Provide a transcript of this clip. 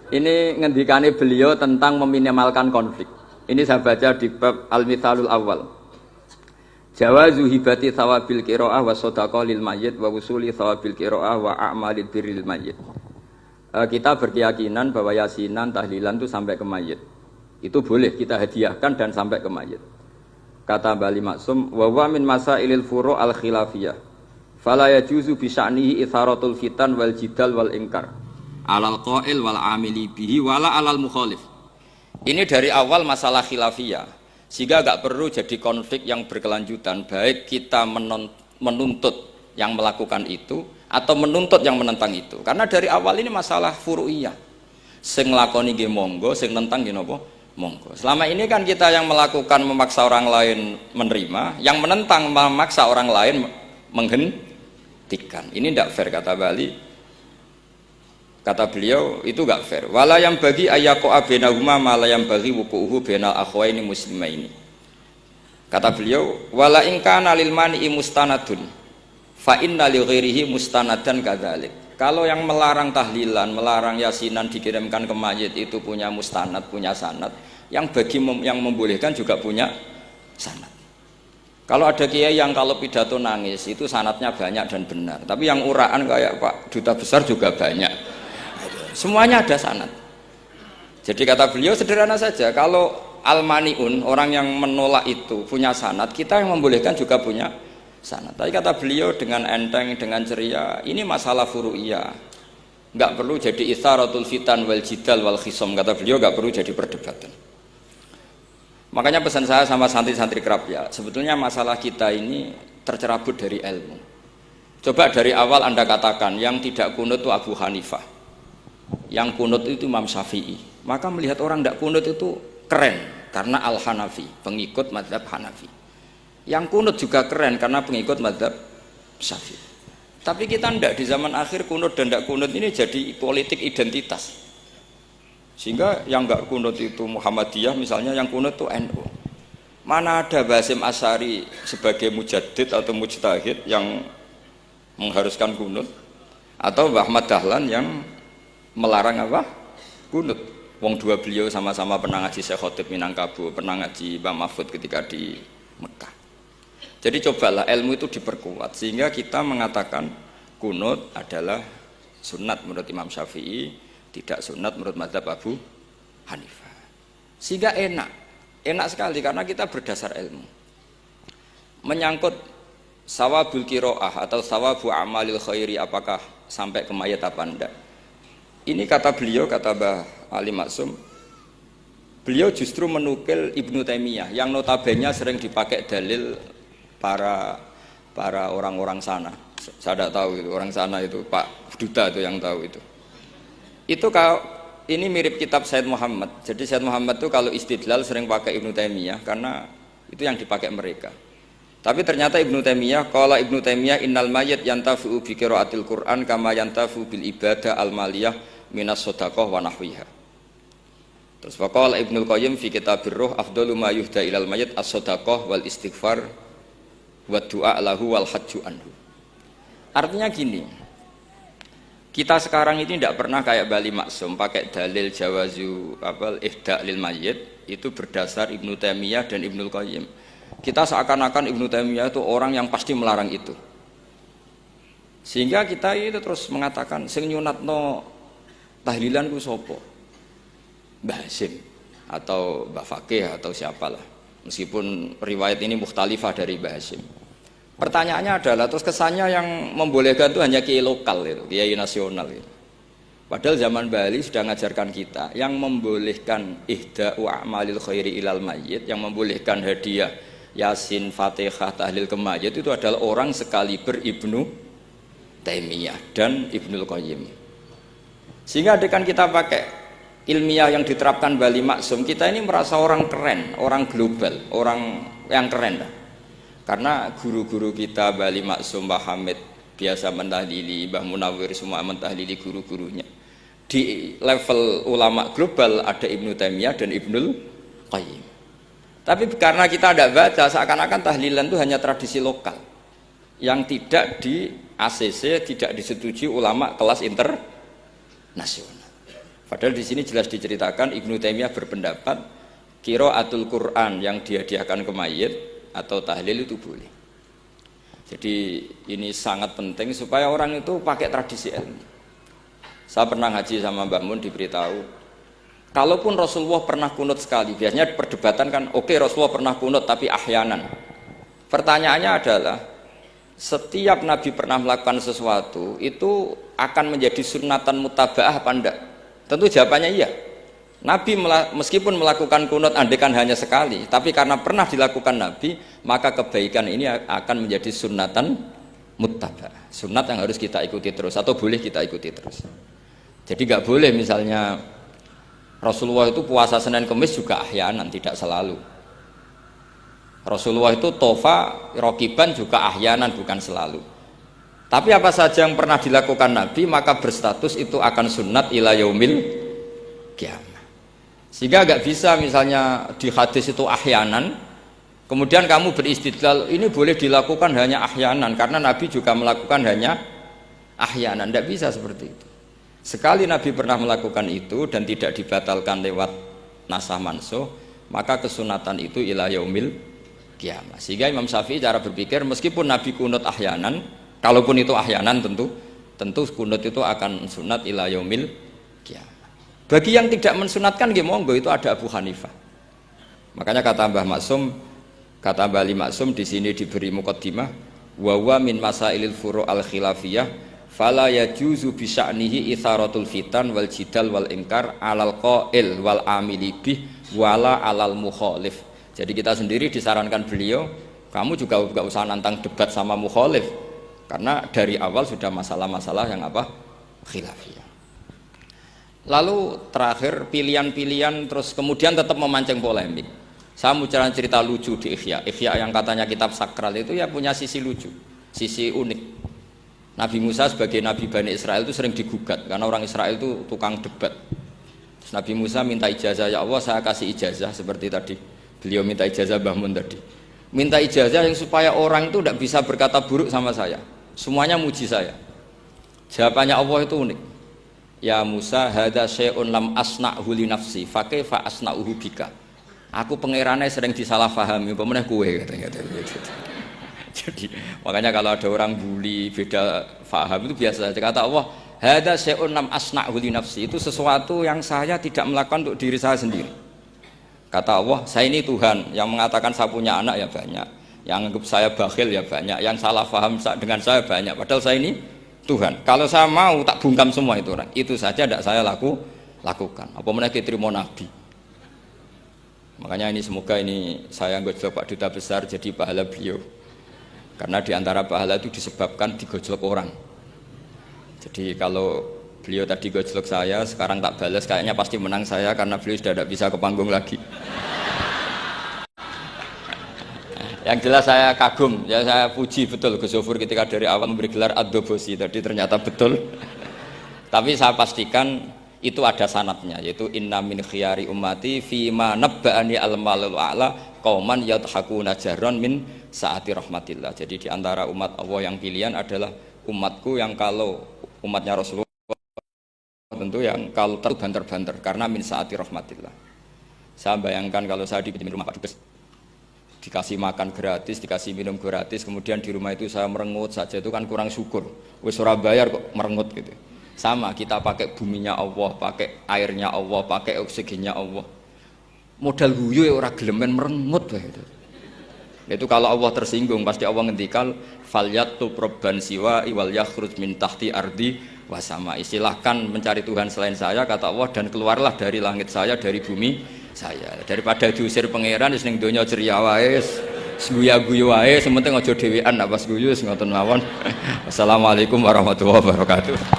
Ini ngendikane beliau tentang meminimalkan konflik. Ini saya baca di bab Al-Mithalul Awal. Jawazu hibati thawabil qiraah wa shadaqah lil mayyit wa wusuli thawabil qiraah wa a'malil birril mayyit. Kita berkeyakinan bahwa yasinan, tahlilan itu sampai ke mayit. Itu boleh kita hadiahkan dan sampai ke mayit. Kata Bali Maksum, wa wa min masailil furu' al khilafiyah. Fala yajuzu bi sya'nihi itharatul fitan wal jidal wal ingkar. Alal qail wal amili bihi wala alal mukhalif. Ini dari awal masalah khilafiyah, sehingga enggak perlu jadi konflik yang berkelanjutan, baik kita menuntut yang melakukan itu atau menuntut yang menentang itu. Karena dari awal ini masalah furu'iyah. Sing nglakoni nggih monggo, sing nentang nggih napa? Monggo. Selama ini kan kita yang melakukan memaksa orang lain menerima, yang menentang memaksa orang lain menghentikan. Ini tidak fair kata Bali. Kata beliau itu enggak fair. Wala yang bagi ayaqa bainahuma ma la yang bagi wuquhu bainal akhwaini muslimaini. Kata beliau, wala in kana lil mani'i mustanadun fa inna li ghairihi mustanadan kadzalik. Kalau yang melarang tahlilan, melarang yasinan dikirimkan ke mayit itu punya mustanad, punya sanad. Yang bagi yang membolehkan juga punya sanad. Kalau ada kiai yang kalau pidato nangis itu sanadnya banyak dan benar. Tapi yang uraan kayak Pak Duta Besar juga banyak. Semuanya ada sanad. Jadi kata beliau sederhana saja, kalau al-mani'un, orang yang menolak itu punya sanad, kita yang membolehkan juga punya sanad. Tapi kata beliau dengan enteng, dengan ceria, ini masalah furu'iyah. Enggak perlu jadi itsaratul fitan wal jidal wal khisam. Kata beliau enggak perlu jadi perdebatan. Makanya pesan saya sama santri-santri kerap ya, sebetulnya masalah kita ini tercerabut dari ilmu. Coba dari awal Anda katakan yang tidak kunut itu Abu Hanifah, yang kunut itu Imam Syafi'i. Maka melihat orang tidak kunut itu keren karena Al-Hanafi, pengikut mazhab Hanafi. Yang kunut juga keren karena pengikut mazhab Syafi'i. Tapi kita tidak, di zaman akhir kunut dan tidak kunut ini jadi politik identitas. Sehingga yang enggak kunut itu Muhammadiyah misalnya, yang kunut itu NU. Mana ada Basim Asy'ari sebagai mujaddid atau mujtahid yang mengharuskan kunut, atau Ahmad Dahlan yang melarang apa? Kunut. Wong dua beliau sama-sama pernah ngaji Syekh Khotib Minangkabau, pernah ngaji Mbah Mahfud ketika di Mekah. Jadi cobalah ilmu itu diperkuat sehingga kita mengatakan kunut adalah sunat menurut Imam Syafi'i, tidak sunat menurut mazhab Abu Hanifah. Sehingga enak sekali karena kita berdasar ilmu. Menyangkut sawabul qiraah atau sawabu amalil khairi, apakah sampai ke mayat apa enggak? Ini kata beliau, kata Mbah Ali Maksum, beliau justru menukil Ibnu Taimiyah yang notabene sering dipakai dalil para orang-orang sana. Saya tidak tahu itu orang sana itu Pak Duta itu yang tahu itu. Itu kalau ini mirip kitab Said Muhammad. Jadi Said Muhammad itu kalau istidlal sering pakai Ibnu Taimiyah karena itu yang dipakai mereka. Tapi ternyata Ibnu Taimiyah, qala Ibnu Taimiyah innal mayyit yantafi'u bi qiraatil Qur'an kama yantafi'u bil ibadah al maliyah minas shadaqah wa nahwiha. Terus faqala Ibnu Qayyim fi Kitabir Ruh afdalu ma yuhda ilal mayyit as-shadaqah wal istighfar wa du'a lahu wal hajju anhu. Artinya gini, kita sekarang ini tidak pernah kayak Bali Maksum pakai dalil jawazu ihda lil mayyit itu berdasar Ibnu Taimiyah dan Ibnu Qayyim. Kita seakan-akan Ibnu Taimiyah itu orang yang pasti melarang itu. Sehingga kita itu terus mengatakan sing nyunatno tahlilan ku sapa? Mbah Hasim atau Mbah Fakih atau siapalah. Meskipun riwayat ini mukhtalifah dari Mbah Hasim. Pertanyaannya adalah terus kesannya yang membolehkan itu hanya kiai lokal itu, kiai nasional itu. Padahal zaman Bali sudah mengajarkan kita yang membolehkan ihda'u a'malil khairi ilal mayyit, yang membolehkan hadiah Yasin, Fatihah, tahlil ke mayit itu adalah orang sekaliber Ibnu Taimiyah dan Ibnu Qayyim. Sehingga dengan kita pakai ilmiah yang diterapkan Bali Maksum, kita ini merasa orang keren, orang global, orang yang keren lah. Karena guru-guru kita Bali Maksum, Mbah Hamid biasa mentahlili, Mbah Munawir semua mentahlili guru-gurunya. Di level ulama global ada Ibnu Taimiyah dan Ibnu Qayyim. Tapi karena kita tidak baca, seakan-akan tahlilan itu hanya tradisi lokal yang tidak di ACC, tidak disetujui ulama kelas internasional. Padahal di sini jelas diceritakan Ibnu Taimiyah berpendapat qiraatul Quran yang dihadiahkan ke mayit atau tahlil itu boleh. Jadi ini sangat penting supaya orang itu pakai tradisi ilmu. Saya pernah ngaji sama Mbak Mun diberitahu, kalaupun Rasulullah pernah kunut sekali, biasanya perdebatan kan, oke, Rasulullah pernah kunut tapi ahyanan. Pertanyaannya adalah, setiap Nabi pernah melakukan sesuatu itu akan menjadi sunnatan mutaba'ah apa enggak? Tentu jawabannya iya. Nabi meskipun melakukan kunut andekan hanya sekali, tapi karena pernah dilakukan Nabi, maka kebaikan ini akan menjadi sunnatan mutaba'ah, sunnat yang harus kita ikuti terus atau boleh kita ikuti terus. Jadi nggak boleh misalnya Rasulullah itu puasa Senin Kemis juga ahyanan, tidak selalu. Rasulullah itu tofa rokiban juga ahyanan, bukan selalu. Tapi apa saja yang pernah dilakukan Nabi maka berstatus itu akan sunnat ila yaumil qiyamah. Sehingga nggak bisa misalnya di hadis itu ahyanan, kemudian kamu beristidlal ini boleh dilakukan hanya ahyanan karena Nabi juga melakukan hanya ahyanan. Tidak bisa seperti itu. Sekali Nabi pernah melakukan itu dan tidak dibatalkan lewat nasah mansuh, maka kesunatan itu ila yaumil qiyamah. Sehingga Imam Syafi'i cara berpikir meskipun Nabi kunut ahyanan, kalaupun itu ahyanan tentu kunut itu akan sunat ila yaumil qiyamah. Bagi yang tidak mensunatkan nggih monggo, itu ada Abu Hanifah. Makanya kata Mbah Maksum, kata Mbah Ali Maksum di sini diberi muqaddimah, wa huwa min masailil furu' al khilafiyah fala yajuzu bi sya'nihi itharatul fitan wal jidal wal ingkar alal qail wal amili bih wala alal mukhalif. Jadi kita sendiri disarankan beliau, kamu juga gak usah nantang debat sama mukhalif karena dari awal sudah masalah-masalah yang apa? Khilafiyah. Lalu terakhir pilihan-pilihan terus kemudian tetap memancing polemik. Saya mau cerita lucu di Ihya. Ihya yang katanya kitab sakral itu ya punya sisi lucu, sisi unik. Nabi Musa sebagai Nabi Bani Israel itu sering digugat karena orang Israel itu tukang debat. Terus Nabi Musa minta ijazah, ya Allah saya kasih ijazah seperti tadi. Beliau minta ijazah Mbah Mun tadi. Minta ijazah yang supaya orang itu tidak bisa berkata buruk sama saya. Semuanya muji saya. Jawabannya Allah itu unik. Ya Musa, hadza syai'un lam asna'hu li nafsi, fa kaifa asna'uhu bika. Aku pangerane sering disalahpahami, pemenah kowe katanya. Jadi makanya kalau ada orang bully beda faham itu biasa saja. Kata Allah, hadza syai'un lam asna'hu li nafsi, itu sesuatu yang saya tidak melakukan untuk diri saya sendiri. Kata Allah, saya ini Tuhan, yang mengatakan saya punya anak ya banyak, yang anggap saya bakhil ya banyak, yang salah paham dengan saya banyak, padahal saya ini Tuhan. Kalau saya mau tak bungkam semua itu orang. Itu saja tidak saya lakukan. Apa menaiki terima Nabi. Makanya ini semoga ini saya gojlok Pak Duta Besar jadi pahala beliau. Karena diantara pahala itu disebabkan digojlok orang. Jadi kalau beliau tadi gojlok saya, sekarang tak balas kayaknya pasti menang saya karena beliau sudah tidak bisa ke panggung lagi. Yang jelas saya kagum, ya saya puji betul Gus Zofur ketika dari awal memberi gelar Ad-Dobosi tadi ternyata betul. Tapi saya pastikan itu ada sanadnya, yaitu inna min khiyari ummati fima nabba'ani al-malul a'la qauman yadhakuna jarron min saati rahmatillah. Jadi diantara umat Allah yang pilihan adalah umatku yang kalau umatnya Rasulullah tentu yang kalau terbanter-banter karena min saati rahmatillah. Saya bayangkan kalau saya di rumah Pak Dubes dikasih makan gratis, dikasih minum gratis, kemudian di rumah itu saya merengut saja, itu kan kurang syukur. Wis ora bayar kok merengut gitu. Sama kita pakai buminya Allah, pakai airnya Allah, pakai oksigennya Allah. Modal guyu ya ora gelemen merengut gitu. Itu kalau Allah tersinggung pasti Allah ngendikan falyatu robban siwa iwal yakhruj min tahti ardi wasama. Istilahkan mencari Tuhan selain saya kata Allah dan keluarlah dari langit saya, dari bumi saya, daripada diusir pangeran wis ning donya ceria wae, guyu-guyu wae, sementing aja dhewean apa guyu wis ngoten mawon. Assalamualaikum warahmatullahi wabarakatuh.